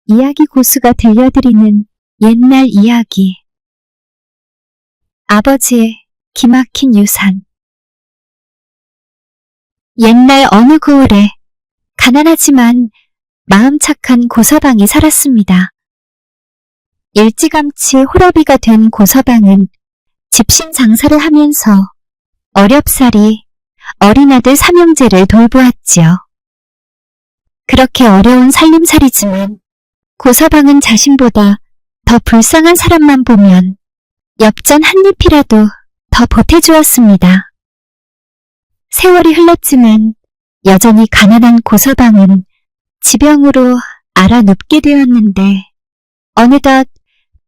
이야기 고수가 들려드리는 옛날 이야기. 아버지의 기막힌 유산. 옛날 어느 고을에 가난하지만 마음 착한 고서방이 살았습니다. 일찌감치 호러비가 된 고서방은 집신 장사를 하면서 어렵사리 어린 아들 삼형제를 돌보았지요. 그렇게 어려운 살림살이지만 고서방은 자신보다 더 불쌍한 사람만 보면 엽전 한 입이라도 더 보태주었습니다. 세월이 흘렀지만 여전히 가난한 고서방은 지병으로 앓아 눕게 되었는데 어느덧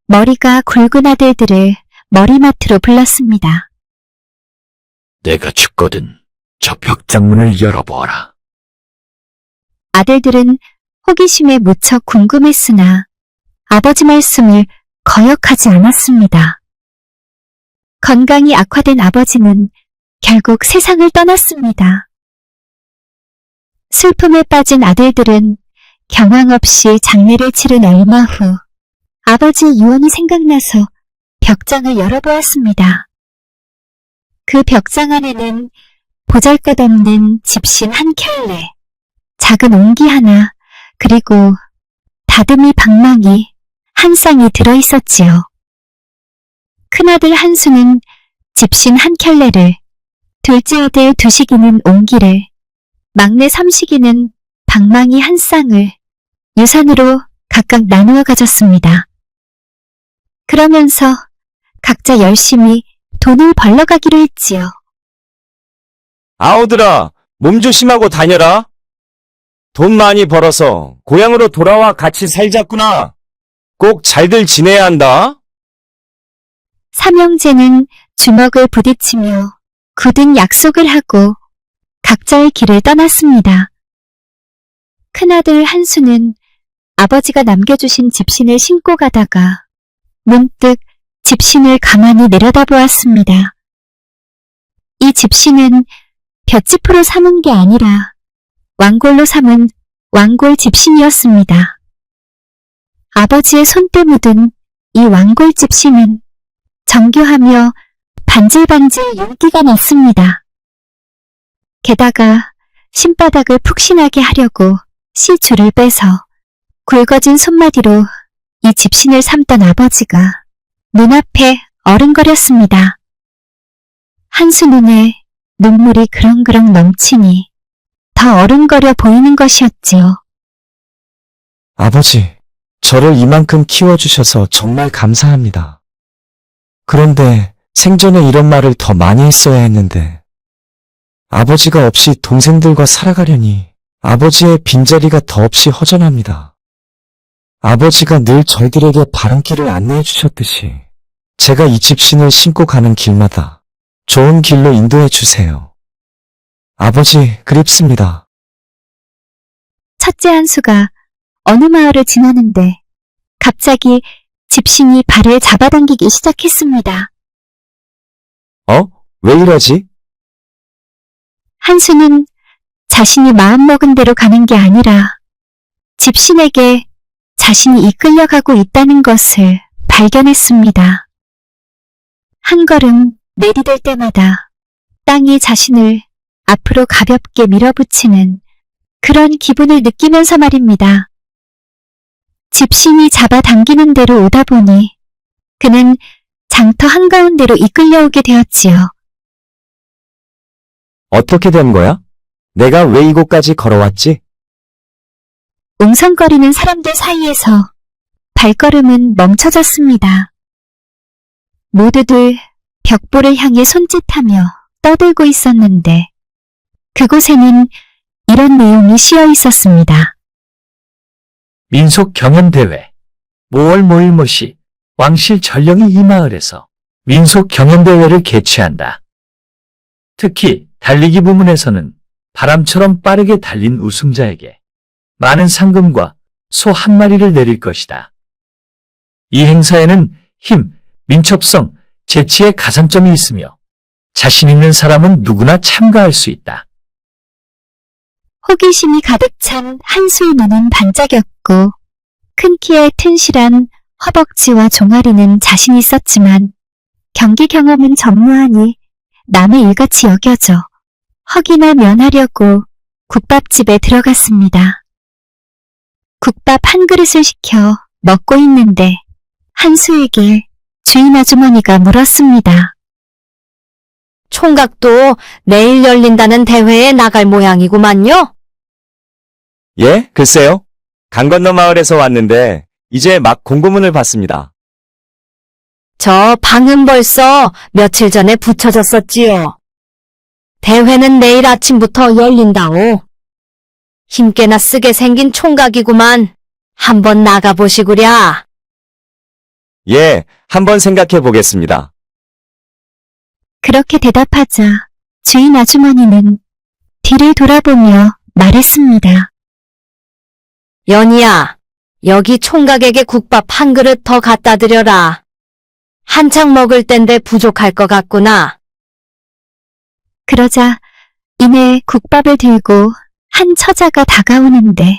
머리가 굵은 아들들을 머리맡으로 불렀습니다. 내가 죽거든 저 벽장문을 열어보아라. 아들들은 호기심에 무척 궁금했으나 아버지 말씀을 거역하지 않았습니다. 건강이 악화된 아버지는 결국 세상을 떠났습니다. 슬픔에 빠진 아들들은 경황 없이 장례를 치른 얼마 후 아버지의 유언이 생각나서 벽장을 열어보았습니다. 그 벽장 안에는 보잘것없는 집신 한 켤레, 작은 옹기 하나, 그리고 다듬이 방망이 한 쌍이 들어있었지요. 큰아들 한수는 집신 한 켤레를, 둘째 아들 두식이는 옹기를, 막내 삼식이는 방망이 한 쌍을 유산으로 각각 나누어 가졌습니다. 그러면서 각자 열심히 돈을 벌러 가기로 했지요. 아우들아, 몸 조심하고 다녀라. 돈 많이 벌어서 고향으로 돌아와 같이 살자꾸나. 꼭 잘들 지내야 한다. 삼형제는 주먹을 부딪히며 굳은 약속을 하고 각자의 길을 떠났습니다. 큰아들 한수는 아버지가 남겨주신 집신을 신고 가다가 문득 집신을 가만히 내려다보았습니다. 이 집신은 볏짚으로 삼은 게 아니라 왕골로 삼은 왕골 집신이었습니다. 아버지의 손때 묻은 이 왕골 집신은 정교하며 반질반질 윤기가 났습니다. 게다가 신바닥을 푹신하게 하려고 시줄을 빼서 굵어진 손마디로 이 집신을 삼던 아버지가 눈앞에 어른거렸습니다. 한수 눈에 눈물이 그렁그렁 넘치니 더 어른거려 보이는 것이었지요. 아버지, 저를 이만큼 키워주셔서 정말 감사합니다. 그런데 생전에 이런 말을 더 많이 했어야 했는데 아버지가 없이 동생들과 살아가려니 아버지의 빈자리가 더없이 허전합니다. 아버지가 늘 저희들에게 바른 길을 안내해 주셨듯이 제가 이 집신을 신고 가는 길마다 좋은 길로 인도해 주세요. 아버지, 그립습니다. 첫째 한수가 어느 마을을 지나는데 갑자기 집신이 발을 잡아당기기 시작했습니다. 왜 이러지? 한수는 자신이 마음먹은 대로 가는 게 아니라 집신에게 자신이 이끌려가고 있다는 것을 발견했습니다. 한 걸음 내디딜 때마다 땅이 자신을 앞으로 가볍게 밀어붙이는 그런 기분을 느끼면서 말입니다. 집신이 잡아당기는 대로 오다 보니 그는 장터 한가운데로 이끌려오게 되었지요. 어떻게 된 거야? 내가 왜 이곳까지 걸어왔지? 웅성거리는 사람들 사이에서 발걸음은 멈춰졌습니다. 모두들 벽보를 향해 손짓하며 떠들고 있었는데 그곳에는 이런 내용이 씌어 있었습니다. 민속 경연대회 5월 모일모시 왕실 전령이 이 마을에서 민속 경연대회를 개최한다. 특히 달리기 부문에서는 바람처럼 빠르게 달린 우승자에게 많은 상금과 소 한 마리를 내릴 것이다. 이 행사에는 힘, 민첩성, 재치의 가산점이 있으며 자신 있는 사람은 누구나 참가할 수 있다. 호기심이 가득 찬 한수의 눈은 반짝였고 큰 키에 튼실한 허벅지와 종아리는 자신 있었지만 경기 경험은 전무하니 남의 일같이 여겨져 허기나 면하려고 국밥집에 들어갔습니다. 국밥 한 그릇을 시켜 먹고 있는데 한수에게 주인 아주머니가 물었습니다. 총각도 내일 열린다는 대회에 나갈 모양이구만요. 예, 글쎄요. 강 건너 마을에서 왔는데 이제 막 공고문을 받습니다. 저 방은 벌써 며칠 전에 붙여졌었지요. 대회는 내일 아침부터 열린다오. 힘께나 쓰게 생긴 총각이구만. 한번 나가보시구랴. 예, 한번 생각해 보겠습니다. 그렇게 대답하자 주인 아주머니는 뒤를 돌아보며 말했습니다. 연희야, 여기 총각에게 국밥 한 그릇 더 갖다 드려라. 한창 먹을 땐데 부족할 것 같구나. 그러자 이내 국밥을 들고 한 처자가 다가오는데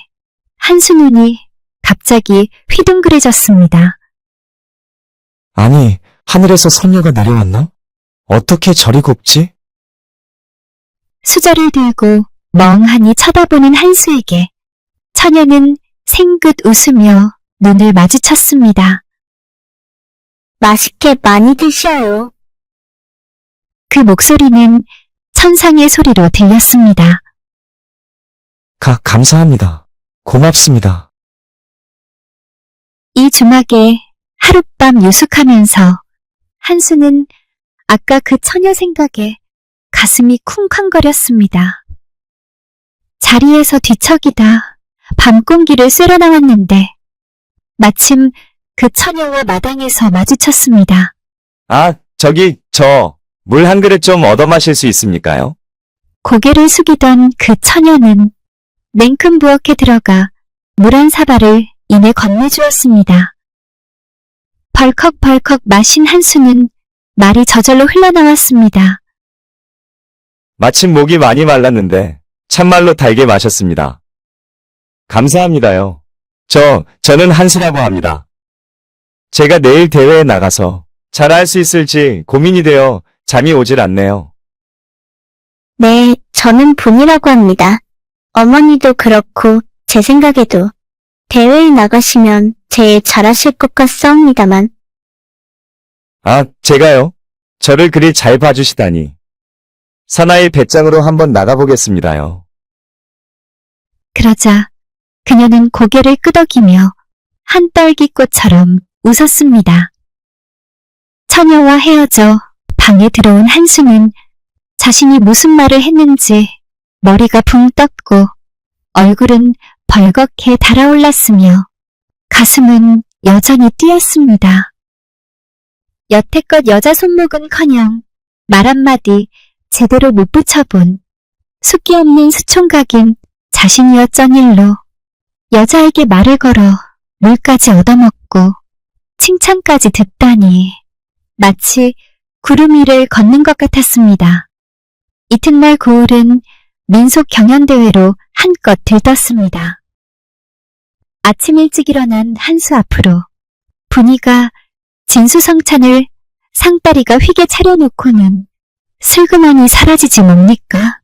한수 눈이 갑자기 휘둥그레졌습니다. 아니, 하늘에서 선녀가 내려왔나? 어떻게 저리 곱지? 수저를 들고 멍하니 쳐다보는 한수에게 처녀는 생긋 웃으며 눈을 마주쳤습니다. 맛있게 많이 드셔요. 그 목소리는 천상의 소리로 들렸습니다. 감사합니다. 고맙습니다. 이 주막에 하룻밤 유숙하면서 한수는 아까 그 처녀 생각에 가슴이 쿵쾅거렸습니다. 자리에서 뒤척이다 밤공기를 쐬러 나왔는데 마침 그 처녀와 마당에서 마주쳤습니다. 아, 저기, 물 한 그릇 좀 얻어 마실 수 있습니까요? 고개를 숙이던 그 처녀는 냉큼 부엌에 들어가 물 한 사발을 이내 건네주었습니다. 벌컥벌컥 마신 한수는 말이 저절로 흘러나왔습니다. 마침 목이 많이 말랐는데 참말로 달게 마셨습니다. 감사합니다요. 저는 한수라고 합니다. 제가 내일 대회에 나가서 잘할 수 있을지 고민이 되어 잠이 오질 않네요. 네, 저는 분이라고 합니다. 어머니도 그렇고 제 생각에도 대회에 나가시면 제일 잘하실 것 같사옵니다만. 아, 제가요? 저를 그리 잘 봐주시다니. 사나이 배짱으로 한번 나가보겠습니다요. 그러자 그녀는 고개를 끄덕이며 한 딸기꽃처럼 웃었습니다. 처녀와 헤어져 방에 들어온 한수는 자신이 무슨 말을 했는지 머리가 붕 떴고 얼굴은 벌겋게 달아올랐으며 가슴은 여전히 뛰었습니다. 여태껏 여자 손목은커녕 말 한마디 제대로 못 붙여본 숫기 없는 수총각인 자신이었던 일로 여자에게 말을 걸어 물까지 얻어먹고 칭찬까지 듣다니 마치 구름 위를 걷는 것 같았습니다. 이튿날 고을은 민속 경연대회로 한껏 들떴습니다. 아침 일찍 일어난 한수 앞으로 분이가 진수성찬을 상다리가 휘게 차려놓고는 슬그머니 사라지지 뭡니까?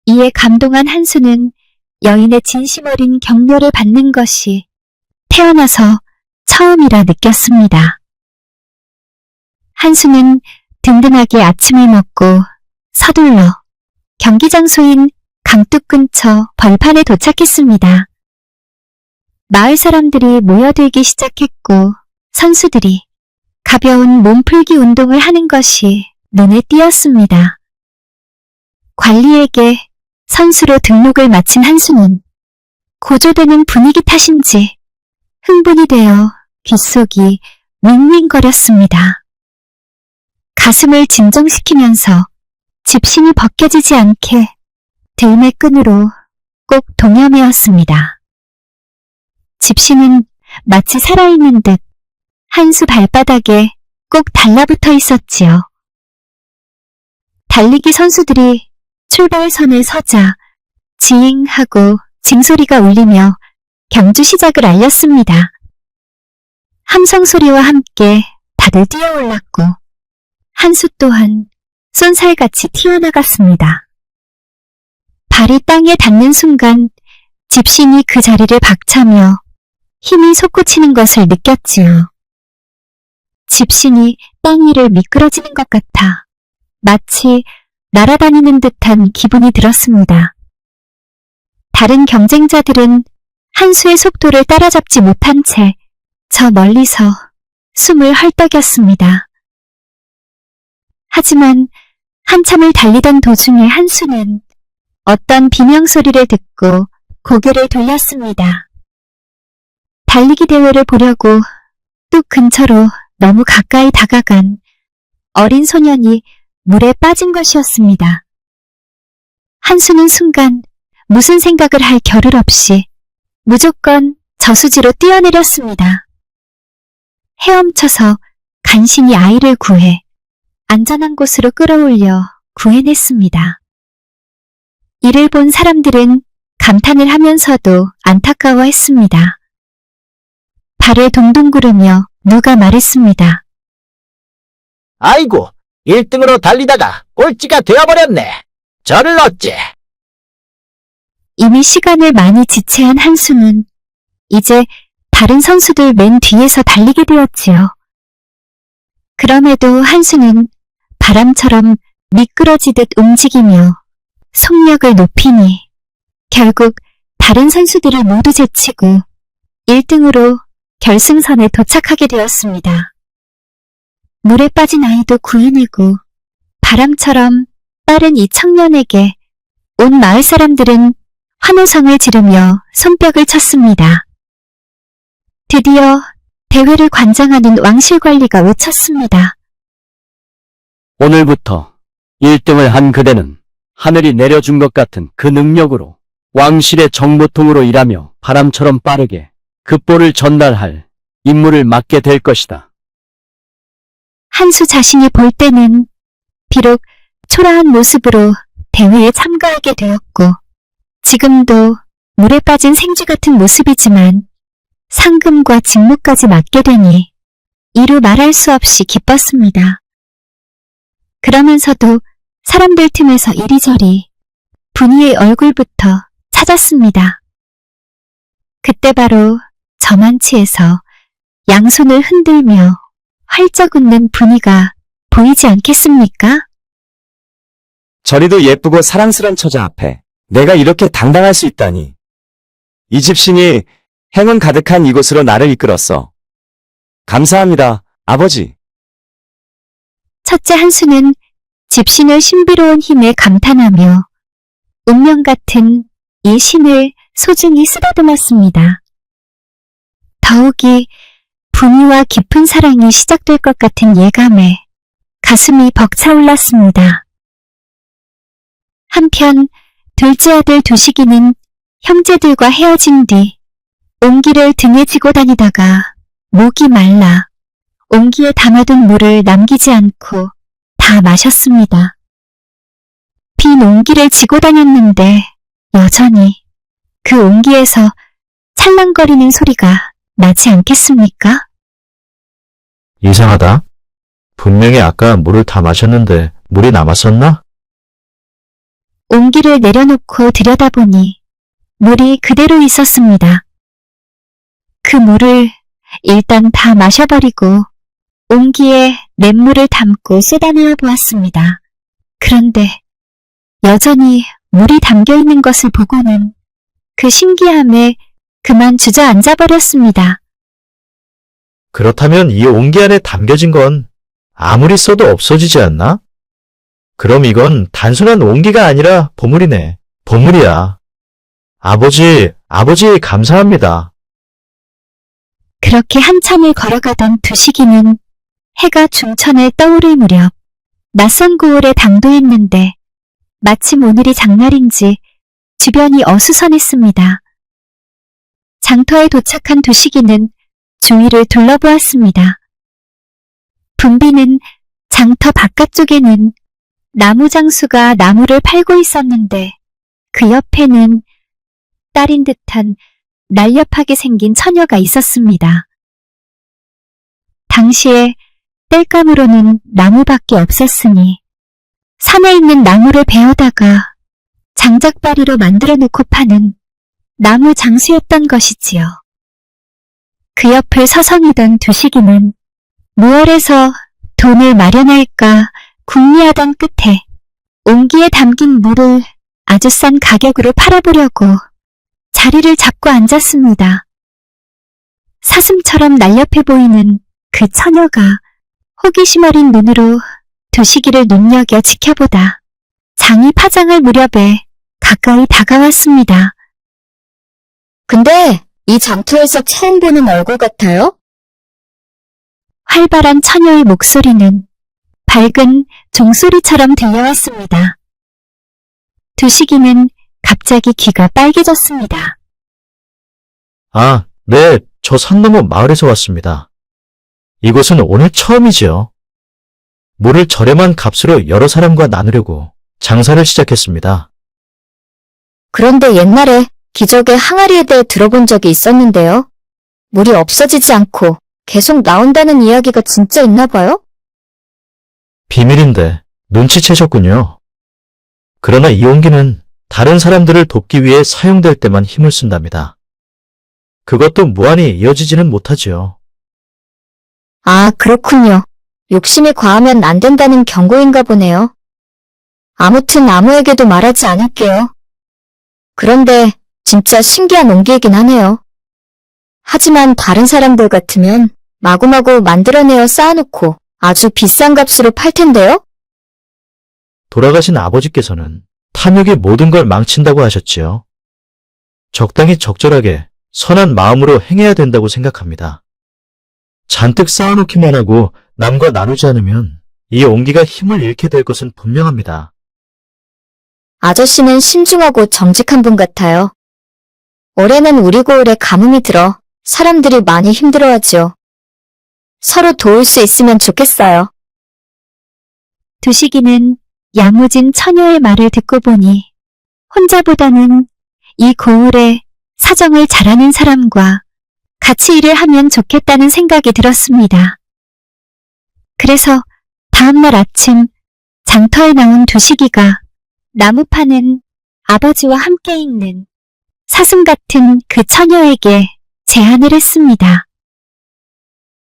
이에 감동한 한수는 여인의 진심 어린 격려를 받는 것이 태어나서 처음이라 느꼈습니다. 한수는 든든하게 아침을 먹고 서둘러 경기 장소인 강둑 근처 벌판에 도착했습니다. 마을 사람들이 모여들기 시작했고 선수들이 가벼운 몸풀기 운동을 하는 것이 눈에 띄었습니다. 관리에게 선수로 등록을 마친 한수는 고조되는 분위기 탓인지 흥분이 되어 귓속이 윙윙거렸습니다. 가슴을 진정시키면서 집신이 벗겨지지 않게 들매 끈으로 꼭 동여매었습니다. 집신은 마치 살아있는 듯 한수 발바닥에 꼭 달라붙어 있었지요. 달리기 선수들이 출발선에 서자 지잉 하고 징소리가 울리며 경주 시작을 알렸습니다. 함성 소리와 함께 다들 뛰어올랐고 한수 또한 쏜살같이 튀어나갔습니다. 발이 땅에 닿는 순간 집신이 그 자리를 박차며 힘이 솟구치는 것을 느꼈지요. 집신이 땅 위를 미끄러지는 것 같아 마치 날아다니는 듯한 기분이 들었습니다. 다른 경쟁자들은 한수의 속도를 따라잡지 못한 채 저 멀리서 숨을 헐떡였습니다. 하지만 한참을 달리던 도중에 한수는 어떤 비명소리를 듣고 고개를 돌렸습니다. 달리기 대회를 보려고 뚝 근처로 너무 가까이 다가간 어린 소년이 물에 빠진 것이었습니다. 한수는 순간 무슨 생각을 할 겨를 없이 무조건 저수지로 뛰어내렸습니다. 헤엄쳐서 간신히 아이를 구해 안전한 곳으로 끌어올려 구해냈습니다. 이를 본 사람들은 감탄을 하면서도 안타까워했습니다. 발을 동동 구르며 누가 말했습니다. 아이고, 1등으로 달리다가 꼴찌가 되어버렸네. 저를 어째? 이미 시간을 많이 지체한 한수는 이제 다른 선수들 맨 뒤에서 달리게 되었지요. 그럼에도 한수는 바람처럼 미끄러지듯 움직이며 속력을 높이니 결국 다른 선수들을 모두 제치고 1등으로 결승선에 도착하게 되었습니다. 물에 빠진 아이도 구해내고 바람처럼 빠른 이 청년에게 온 마을 사람들은 환호성을 지르며 손뼉을 쳤습니다. 드디어 대회를 관장하는 왕실관리가 외쳤습니다. 오늘부터 1등을 한 그대는 하늘이 내려준 것 같은 그 능력으로 왕실의 정보통으로 일하며 바람처럼 빠르게 급보를 전달할 임무를 맡게 될 것이다. 한수 자신이 볼 때는 비록 초라한 모습으로 대회에 참가하게 되었고 지금도 물에 빠진 생쥐 같은 모습이지만 상금과 직무까지 맡게 되니 이루 말할 수 없이 기뻤습니다. 그러면서도 사람들 틈에서 이리저리 분이의 얼굴부터 찾았습니다. 그때 바로 저만치에서 양손을 흔들며 활짝 웃는 분이가 보이지 않겠습니까? 저리도 예쁘고 사랑스런 처자 앞에 내가 이렇게 당당할 수 있다니. 이 집신이 행운 가득한 이곳으로 나를 이끌었어. 감사합니다, 아버지. 첫째 한수는 집신의 신비로운 힘에 감탄하며 운명 같은 이 신을 소중히 쓰다듬었습니다. 더욱이 분이와 깊은 사랑이 시작될 것 같은 예감에 가슴이 벅차올랐습니다. 한편 둘째 아들 두식이는 형제들과 헤어진 뒤 옹기를 등에 지고 다니다가 목이 말라 옹기에 담아둔 물을 남기지 않고 다 마셨습니다. 빈 옹기를 지고 다녔는데 여전히 그 옹기에서 찰랑거리는 소리가 나지 않겠습니까? 이상하다. 분명히 아까 물을 다 마셨는데 물이 남았었나? 옹기를 내려놓고 들여다보니 물이 그대로 있었습니다. 그 물을 일단 다 마셔버리고 옹기에 냇물을 담고 쏟아내어 보았습니다. 그런데 여전히 물이 담겨있는 것을 보고는 그 신기함에 그만 주저앉아 버렸습니다. 그렇다면 이 옹기 안에 담겨진 건 아무리 써도 없어지지 않나? 그럼 이건 단순한 옹기가 아니라 보물이네. 보물이야. 아버지 감사합니다. 그렇게 한참을 걸어가던 두식이는 해가 중천에 떠오를 무렵 낯선 고을에 당도했는데 마침 오늘이 장날인지 주변이 어수선했습니다. 장터에 도착한 두식이는 주위를 둘러보았습니다. 분비는 장터 바깥쪽에는 나무 장수가 나무를 팔고 있었는데 그 옆에는 딸인 듯한 날렵하게 생긴 처녀가 있었습니다. 당시에 땔감으로는 나무밖에 없었으니 산에 있는 나무를 베어다가 장작바리로 만들어 놓고 파는 나무 장수였던 것이지요. 그 옆을 서성이던 두식이는 무얼에서 돈을 마련할까 궁리하던 끝에 옹기에 담긴 물을 아주 싼 가격으로 팔아보려고 자리를 잡고 앉았습니다. 사슴처럼 날렵해 보이는 그 처녀가 호기심 어린 눈으로 두식이를 눈여겨 지켜보다 장이 파장할 무렵에 가까이 다가왔습니다. 근데 이 장터에서 처음 보는 얼굴 같아요? 활발한 처녀의 목소리는 밝은 종소리처럼 들려왔습니다. 두식이는 갑자기 귀가 빨개졌습니다. 아, 네, 저 산 너머 마을에서 왔습니다. 이곳은 오늘 처음이지요. 물을 저렴한 값으로 여러 사람과 나누려고 장사를 시작했습니다. 그런데 옛날에 기적의 항아리에 대해 들어본 적이 있었는데요. 물이 없어지지 않고 계속 나온다는 이야기가 진짜 있나 봐요? 비밀인데 눈치채셨군요. 그러나 이 온기는 다른 사람들을 돕기 위해 사용될 때만 힘을 쓴답니다. 그것도 무한히 이어지지는 못하지요. 아, 그렇군요. 욕심이 과하면 안 된다는 경고인가 보네요. 아무튼 아무에게도 말하지 않을게요. 그런데 진짜 신기한 온기이긴 하네요. 하지만 다른 사람들 같으면 마구마구 만들어내어 쌓아놓고 아주 비싼 값으로 팔 텐데요? 돌아가신 아버지께서는 탐욕이 모든 걸 망친다고 하셨지요. 적당히 적절하게 선한 마음으로 행해야 된다고 생각합니다. 잔뜩 쌓아놓기만 하고 남과 나누지 않으면 이 온기가 힘을 잃게 될 것은 분명합니다. 아저씨는 신중하고 정직한 분 같아요. 올해는 우리 고을에 가뭄이 들어 사람들이 많이 힘들어하지요. 서로 도울 수 있으면 좋겠어요. 두식이는 야무진 처녀의 말을 듣고 보니 혼자보다는 이 고을에 사정을 잘하는 사람과 같이 일을 하면 좋겠다는 생각이 들었습니다. 그래서 다음날 아침 장터에 나온 두식이가 나무 파는 아버지와 함께 있는 사슴 같은 그 처녀에게 제안을 했습니다.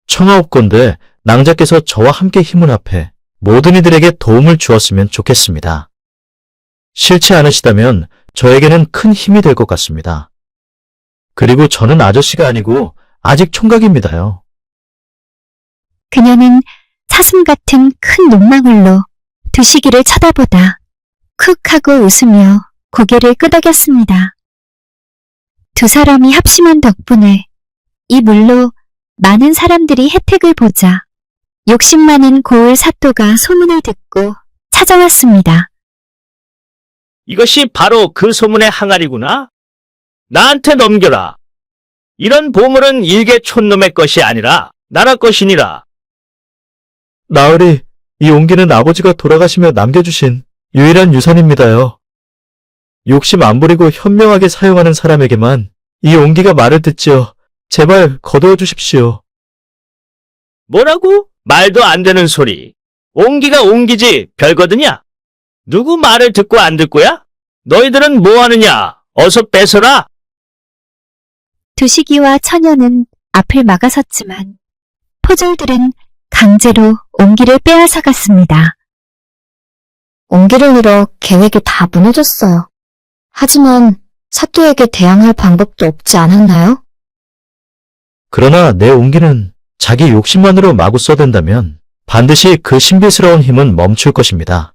청하옵건대 낭자께서 저와 함께 힘을 합해 모든 이들에게 도움을 주었으면 좋겠습니다. 싫지 않으시다면 저에게는 큰 힘이 될 것 같습니다. 그리고 저는 아저씨가 아니고 아직 총각입니다요. 그녀는 사슴 같은 큰 눈망울로 두식이를 쳐다보다 쿡 하고 웃으며 고개를 끄덕였습니다. 두 사람이 합심한 덕분에 이 물로 많은 사람들이 혜택을 보자 욕심 많은 고을 사또가 소문을 듣고 찾아왔습니다. 이것이 바로 그 소문의 항아리구나. 나한테 넘겨라. 이런 보물은 일개 촌놈의 것이 아니라 나라 것이니라. 나으리, 이 온기는 아버지가 돌아가시며 남겨주신 유일한 유산입니다요. 욕심 안 부리고 현명하게 사용하는 사람에게만 이 온기가 말을 듣지요. 제발 거두어 주십시오. 뭐라고? 말도 안 되는 소리. 옹기가 옹기지 별거드냐? 누구 말을 듣고 안 듣고야? 너희들은 뭐 하느냐? 어서 뺏어라. 두식이와 처녀는 앞을 막아섰지만 포졸들은 강제로 옹기를 빼앗아 갔습니다. 온기를 잃어 계획이 다 무너졌어요. 하지만 사또에게 대항할 방법도 없지 않았나요? 그러나 내 온기는 자기 욕심만으로 마구 써댄다면 반드시 그 신비스러운 힘은 멈출 것입니다.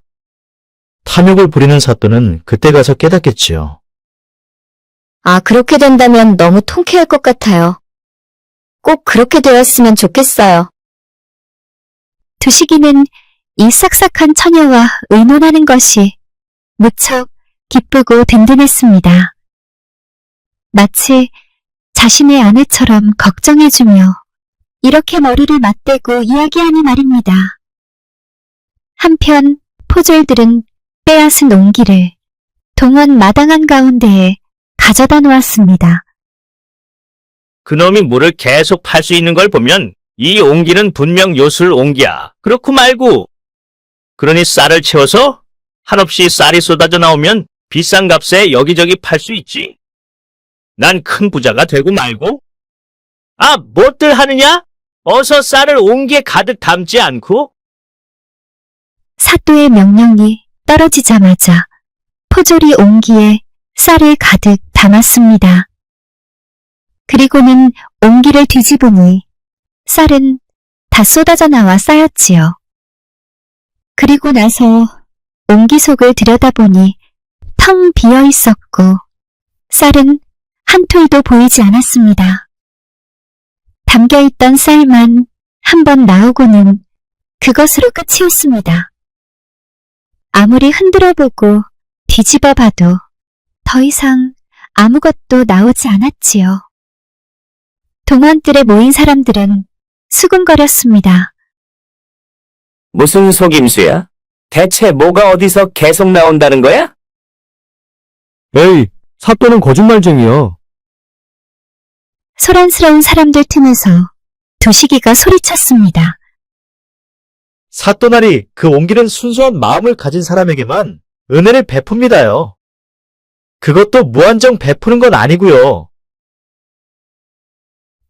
탐욕을 부리는 사또는 그때 가서 깨닫겠지요. 아, 그렇게 된다면 너무 통쾌할 것 같아요. 꼭 그렇게 되었으면 좋겠어요. 두식이는 이 싹싹한 처녀와 의논하는 것이 무척 기쁘고 든든했습니다. 마치 자신의 아내처럼 걱정해주며 이렇게 머리를 맞대고 이야기하니 말입니다. 한편 포졸들은 빼앗은 옹기를 동원 마당 한가운데에 가져다 놓았습니다. 그놈이 물을 계속 팔 수 있는 걸 보면 이 옹기는 분명 요술 옹기야. 그렇고 말고. 그러니 쌀을 채워서 한없이 쌀이 쏟아져 나오면 비싼 값에 여기저기 팔 수 있지. 난 큰 부자가 되고 말고. 아, 뭐들 하느냐? 어서 쌀을 옹기에 가득 담지 않고. 사또의 명령이 떨어지자마자 포졸이 옹기에 쌀을 가득 담았습니다. 그리고는 옹기를 뒤집으니 쌀은 다 쏟아져 나와 쌓였지요. 그리고 나서 옹기 속을 들여다보니 텅 비어 있었고 쌀은 한 톨도 보이지 않았습니다. 담겨있던 쌀만 한 번 나오고는 그것으로 끝이었습니다. 아무리 흔들어보고 뒤집어봐도 더 이상 아무것도 나오지 않았지요. 동안뜰에 모인 사람들은 수군거렸습니다. 무슨 속임수야? 대체 뭐가 어디서 계속 나온다는 거야? 에이, 사또는 거짓말쟁이야. 소란스러운 사람들 틈에서 도시기가 소리쳤습니다. 사또나리 그 옹기는 순수한 마음을 가진 사람에게만 은혜를 베풉니다요. 그것도 무한정 베푸는 건 아니고요.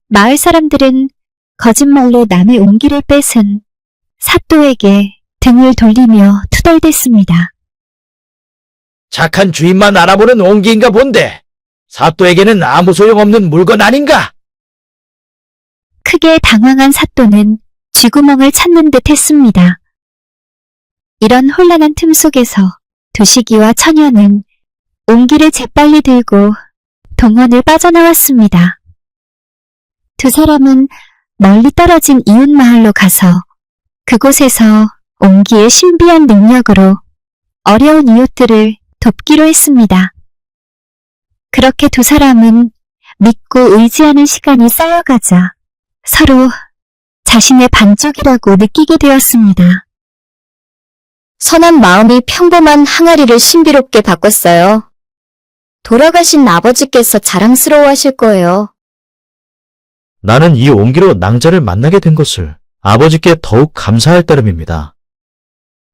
마을 사람들은 거짓말로 남의 옹기를 뺏은 사또에게 등을 돌리며 투덜댔습니다. 착한 주인만 알아보는 옹기인가 본데 사또에게는 아무 소용없는 물건 아닌가? 크게 당황한 사또는 쥐구멍을 찾는 듯 했습니다. 이런 혼란한 틈 속에서 도시기와 처녀는 옹기를 재빨리 들고 동원을 빠져나왔습니다. 두 사람은 멀리 떨어진 이웃 마을로 가서 그곳에서 옹기의 신비한 능력으로 어려운 이웃들을 돕기로 했습니다. 그렇게 두 사람은 믿고 의지하는 시간이 쌓여가자 서로 자신의 반쪽이라고 느끼게 되었습니다. 선한 마음이 평범한 항아리를 신비롭게 바꿨어요. 돌아가신 아버지께서 자랑스러워하실 거예요. 나는 이 옹기로 낭자를 만나게 된 것을 아버지께 더욱 감사할 따름입니다.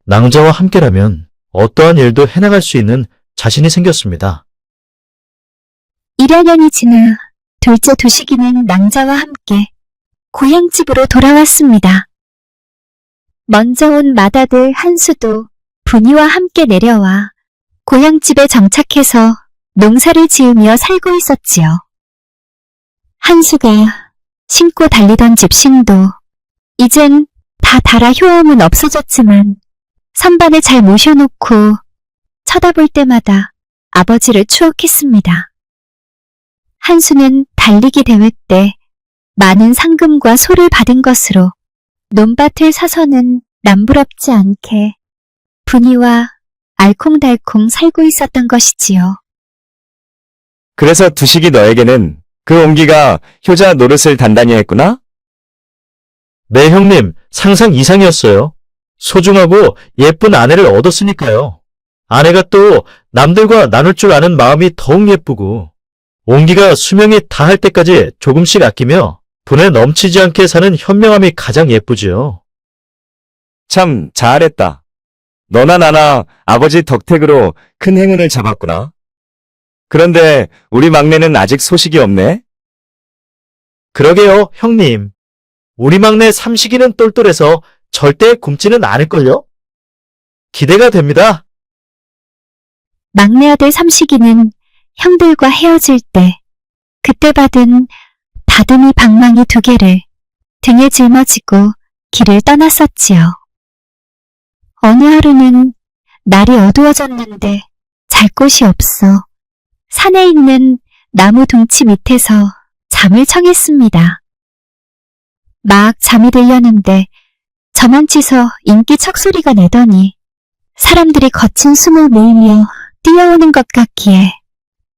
낭자와 함께라면 어떠한 일도 해나갈 수 있는 자신이 생겼습니다. 1여 년이 지나 둘째 도시기는 낭자와 함께 고향집으로 돌아왔습니다. 먼저 온 맏아들 한수도 분이와 함께 내려와 고향집에 정착해서 농사를 지으며 살고 있었지요. 한수가 신고 달리던 집신도 이젠 다 달아 효험은 없어졌지만 선반에 잘 모셔놓고 쳐다볼 때마다 아버지를 추억했습니다. 한수는 달리기 대회 때 많은 상금과 소를 받은 것으로 논밭을 사서는 남부럽지 않게 분이와 알콩달콩 살고 있었던 것이지요. 그래서 두식이 너에게는 그 옹기가 효자 노릇을 단단히 했구나? 네, 형님, 상상 이상이었어요. 소중하고 예쁜 아내를 얻었으니까요. 아내가 또 남들과 나눌 줄 아는 마음이 더욱 예쁘고 옹기가 수명이 다할 때까지 조금씩 아끼며 분에 넘치지 않게 사는 현명함이 가장 예쁘지요. 참 잘했다. 너나 나나 아버지 덕택으로 큰 행운을 잡았구나. 그런데 우리 막내는 아직 소식이 없네? 그러게요, 형님. 우리 막내 삼식이는 똘똘해서 절대 굶지는 않을걸요? 기대가 됩니다. 막내 아들 삼식이는 형들과 헤어질 때 그때 받은 다듬이 방망이 2개를 등에 짊어지고 길을 떠났었지요. 어느 하루는 날이 어두워졌는데 잘 곳이 없어 산에 있는 나무 둥치 밑에서 잠을 청했습니다. 막 잠이 들려는데 저만치서 인기척 소리가 나더니 사람들이 거친 숨을 몰며 뛰어오는 것 같기에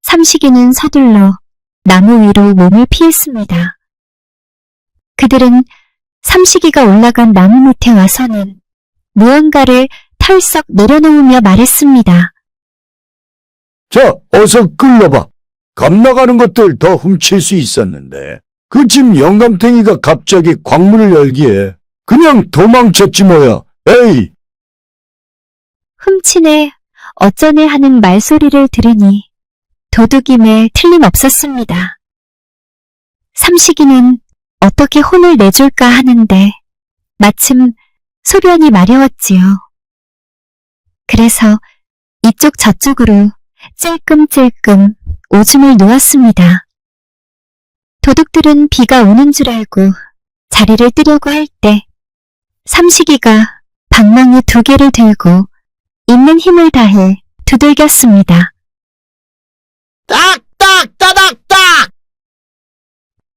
삼식이는 서둘러 나무 위로 몸을 피했습니다. 그들은 삼식이가 올라간 나무 밑에 와서는 무언가를 털썩 내려놓으며 말했습니다. 자, 어서 끌러봐. 겁나가는 것들 더 훔칠 수 있었는데. 그 집 영감탱이가 갑자기 광문을 열기에 그냥 도망쳤지 뭐야. 에이! 훔치네, 어쩌네 하는 말소리를 들으니 도둑임에 틀림없었습니다. 삼식이는 어떻게 혼을 내줄까 하는데 마침 소변이 마려웠지요. 그래서 이쪽 저쪽으로 찔끔찔끔 오줌을 누웠습니다. 도둑들은 비가 오는 줄 알고 자리를 뜨려고 할 때 삼식이가 방망이 2개를 들고 있는 힘을 다해 두들겼습니다. 딱딱 따닥딱!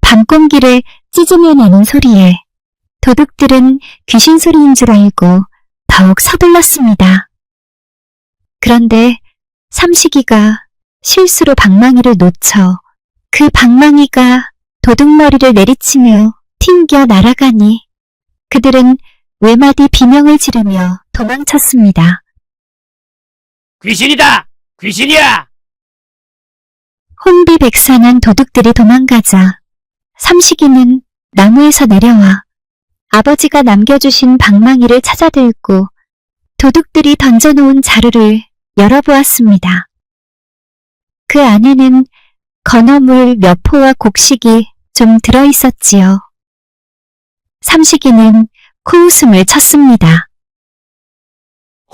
밤공기를 찢으며 나는 소리에 도둑들은 귀신 소리인 줄 알고 더욱 서둘렀습니다. 그런데 삼식이가 실수로 방망이를 놓쳐 그 방망이가 도둑머리를 내리치며 튕겨 날아가니 그들은 외마디 비명을 지르며 도망쳤습니다. 귀신이다! 귀신이야! 혼비백산한 도둑들이 도망가자 삼식이는 나무에서 내려와 아버지가 남겨주신 방망이를 찾아들고 도둑들이 던져놓은 자루를 열어보았습니다. 그 안에는 건어물 몇 포와 곡식이 좀 들어있었지요. 삼식이는 코웃음을 쳤습니다.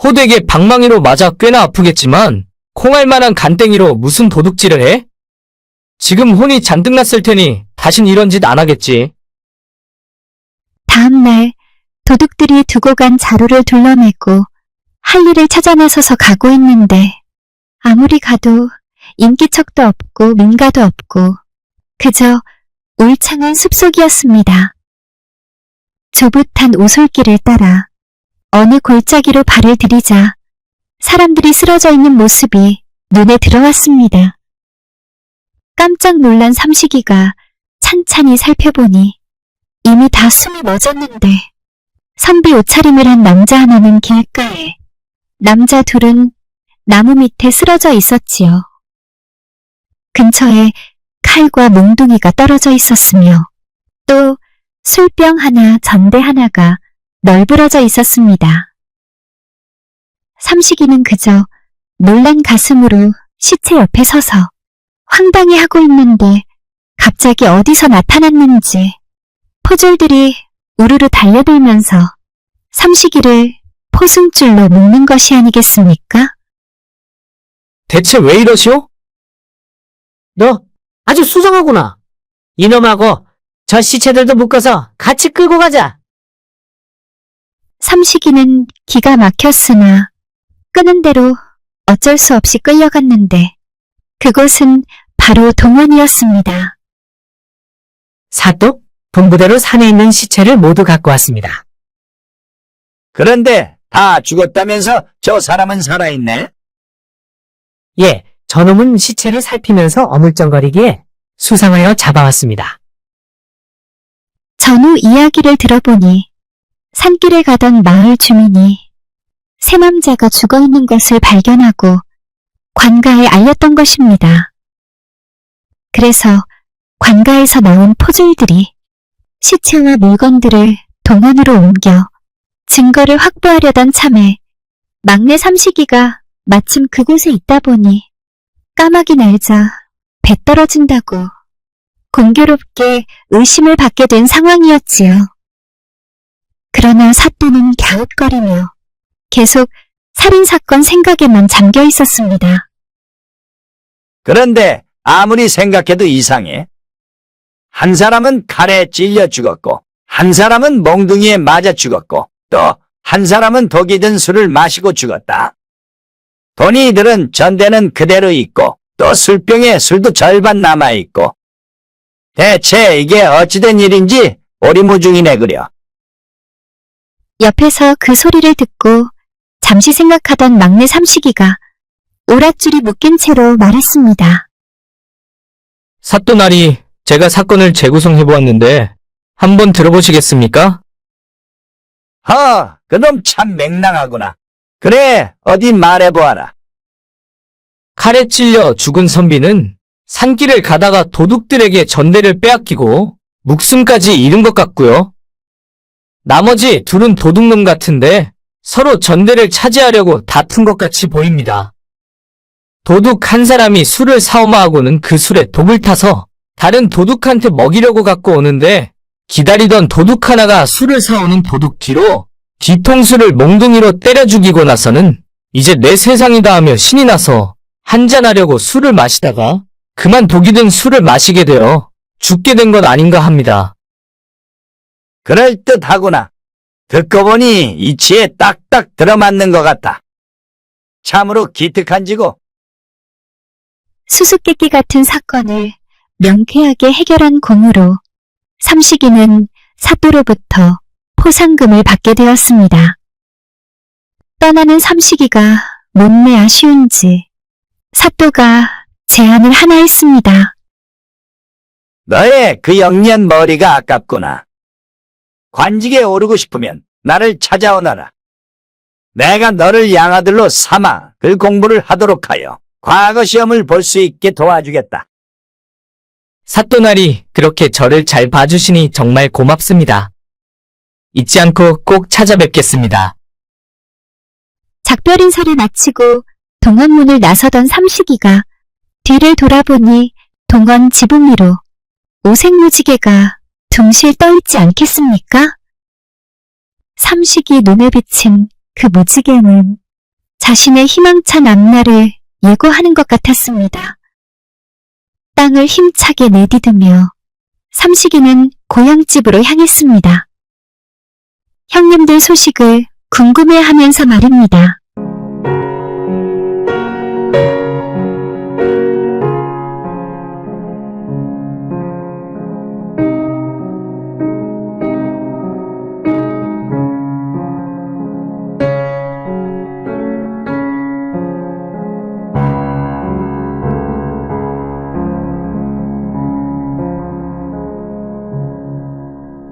호되게 방망이로 맞아 꽤나 아프겠지만 콩알만한 간땡이로 무슨 도둑질을 해? 지금 혼이 잔뜩 났을 테니 다신 이런 짓 안 하겠지. 다음날 도둑들이 두고 간 자루를 둘러매고 할 일을 찾아 나서서 가고 있는데 아무리 가도 인기척도 없고 민가도 없고 그저 울창한 숲속이었습니다. 조붓한 오솔길을 따라 어느 골짜기로 발을 들이자 사람들이 쓰러져 있는 모습이 눈에 들어왔습니다. 깜짝 놀란 삼식이가 찬찬히 살펴보니 이미 다 숨이 멎었는데 선비 옷차림을 한 남자 하나는 길가에, 남자 둘은 나무 밑에 쓰러져 있었지요. 근처에 칼과 몽둥이가 떨어져 있었으며 또 술병 하나, 전대 하나가 널브러져 있었습니다. 삼식이는 그저 놀란 가슴으로 시체 옆에 서서 황당해하고 있는데 갑자기 어디서 나타났는지 포졸들이 우르르 달려들면서 삼식이를 포승줄로 묶는 것이 아니겠습니까? 대체 왜 이러시오? 너 아주 수상하구나. 이놈하고 저 시체들도 묶어서 같이 끌고 가자. 삼식이는 기가 막혔으나 끄는 대로 어쩔 수 없이 끌려갔는데 그곳은 바로 동원이었습니다. 사또, 분부대로 산에 있는 시체를 모두 갖고 왔습니다. 그런데 다 죽었다면서 저 사람은 살아있네? 예, 저놈은 시체를 살피면서 어물쩡거리기에 수상하여 잡아왔습니다. 전후 이야기를 들어보니 산길에 가던 마을 주민이 새 남자가 죽어있는 것을 발견하고 관가에 알렸던 것입니다. 그래서 관가에서 나온 포졸들이 시체와 물건들을 동원으로 옮겨 증거를 확보하려던 참에 막내 삼식이가 마침 그곳에 있다 보니 까마귀 날자 배 떨어진다고 공교롭게 의심을 받게 된 상황이었지요. 그러나 사또는 갸웃거리며 계속 살인사건 생각에만 잠겨 있었습니다. 그런데 아무리 생각해도 이상해. 한 사람은 칼에 찔려 죽었고, 한 사람은 몽둥이에 맞아 죽었고, 또 한 사람은 독이 든 술을 마시고 죽었다. 돈이들은 전대는 그대로 있고, 또 술병에 술도 절반 남아있고. 대체 이게 어찌된 일인지 오리무중이네 그려. 옆에서 그 소리를 듣고 잠시 생각하던 막내 삼식이가 오랏줄이 묶인 채로 말했습니다. 사또나리, 제가 사건을 재구성해보았는데 한번 들어보시겠습니까? 그놈 참 맹랑하구나. 그래, 어디 말해보아라. 칼에 찔려 죽은 선비는 산길을 가다가 도둑들에게 전대를 빼앗기고 목숨까지 잃은 것 같고요. 나머지 둘은 도둑놈 같은데 서로 전대를 차지하려고 다툰 것 같이 보입니다. 도둑 한 사람이 술을 사오마하고는 그 술에 독을 타서 다른 도둑한테 먹이려고 갖고 오는데 기다리던 도둑 하나가 술을 사오는 도둑 뒤로 뒤통수를 몽둥이로 때려 죽이고 나서는 이제 내 세상이다 하며 신이 나서 한잔하려고 술을 마시다가 그만 독이 든 술을 마시게 되어 죽게 된 것 아닌가 합니다. 그럴듯하구나. 듣고 보니 이치에 딱딱 들어맞는 것 같다. 참으로 기특한 지고. 수수께끼 같은 사건을 명쾌하게 해결한 공으로 삼식이는 사또로부터 포상금을 받게 되었습니다. 떠나는 삼식이가 못내 아쉬운지 사또가 제안을 하나 했습니다. 너의 그 영리한 머리가 아깝구나. 관직에 오르고 싶으면 나를 찾아오너라. 내가 너를 양아들로 삼아 그 공부를 하도록 하여 과거 시험을 볼 수 있게 도와주겠다. 사또날이 그렇게 저를 잘 봐주시니 정말 고맙습니다. 잊지 않고 꼭 찾아뵙겠습니다. 작별 인사를 마치고 동원문을 나서던 삼식이가 뒤를 돌아보니 동원 지붕 위로 오색무지개가 둥실 떠있지 않겠습니까? 삼식이 눈에 비친 그 무지개는 자신의 희망찬 앞날을 예고하는 것 같았습니다. 땅을 힘차게 내디디며 삼식이는 고향집으로 향했습니다. 형님들 소식을 궁금해하면서 말입니다.